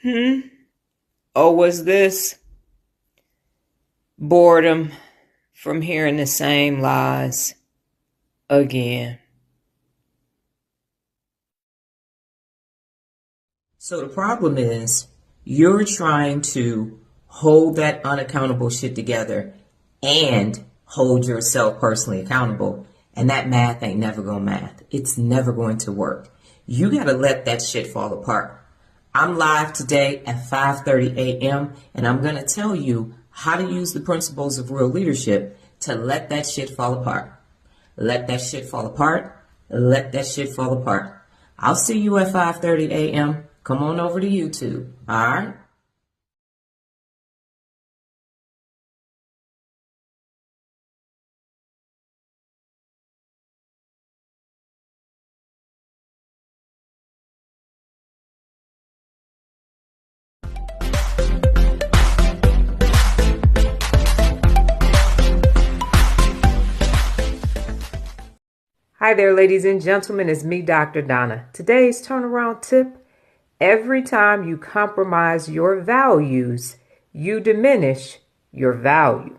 Or was this boredom from hearing the same lies again? So the problem is you're trying to hold that unaccountable shit together and hold yourself personally accountable. And that math ain't never gonna math. It's never going to work. You gotta let that shit fall apart. I'm live today at 5:30 a.m. and I'm gonna tell you how to use the principles of real leadership to let that shit fall apart. Let that shit fall apart. Let that shit fall apart. I'll see you at 5:30 a.m. Come on over to YouTube. All right? Hi there, ladies and gentlemen. It's me, Dr. Donna. Today's turnaround tip: every time you compromise your values, you diminish your value.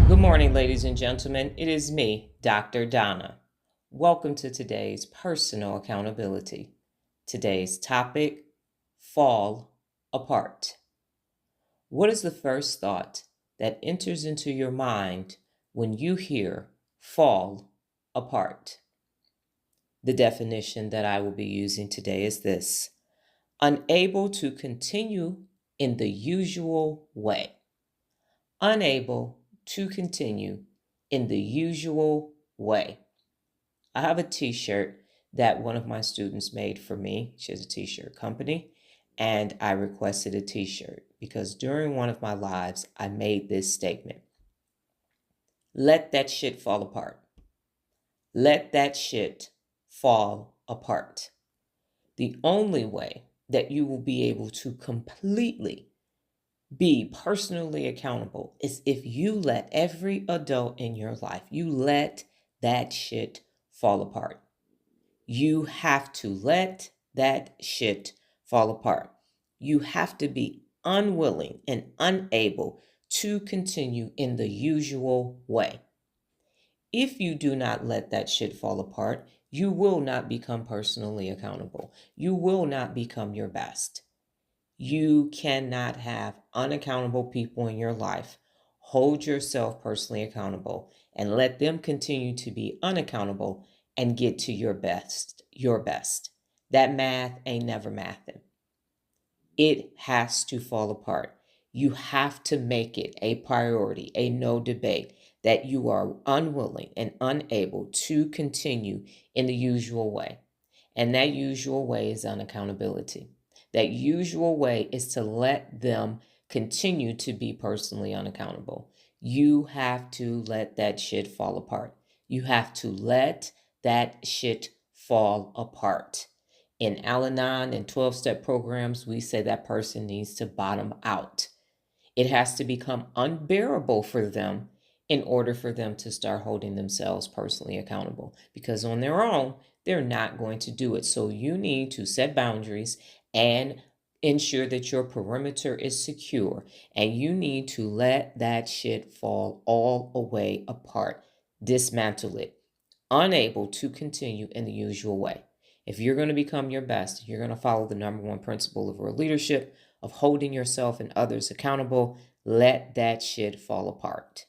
Good morning, ladies and gentlemen. It is me, Dr. Donna. Welcome to today's personal accountability. Today's topic: fall apart. What is the first thought that enters into your mind when you hear fall apart? The definition that I will be using today is this: unable to continue in the usual way. Unable to continue in the usual way. I have a t-shirt that one of my students made for me. She has a t-shirt company, and I requested a t-shirt because during one of my lives, I made this statement: let that shit fall apart. Let that shit fall apart. The only way that you will be able to completely be personally accountable is if you let every adult in your life, you let that shit fall apart. You have to let that shit fall apart. You have to be unwilling and unable to continue in the usual way. If you do not let that shit fall apart, you will not become personally accountable. You will not become your best. You cannot have unaccountable people in your life. Hold yourself personally accountable and let them continue to be unaccountable and get to your best, your best. That math ain't never mathing. It has to fall apart. You have to make it a priority, a no debate, that you are unwilling and unable to continue in the usual way. And that usual way is unaccountability. That usual way is to let them continue to be personally unaccountable. You have to let that shit fall apart. You have to let that shit fall apart. In Al-Anon and 12-step programs, we say that person needs to bottom out. It has to become unbearable for them in order for them to start holding themselves personally accountable. Because on their own, they're not going to do it. So you need to set boundaries and ensure that your perimeter is secure. And you need to let that shit fall all the way apart. Dismantle it. Unable to continue in the usual way. If you're going to become your best, you're going to follow the number one principle of real leadership, of holding yourself and others accountable. Let that shit fall apart.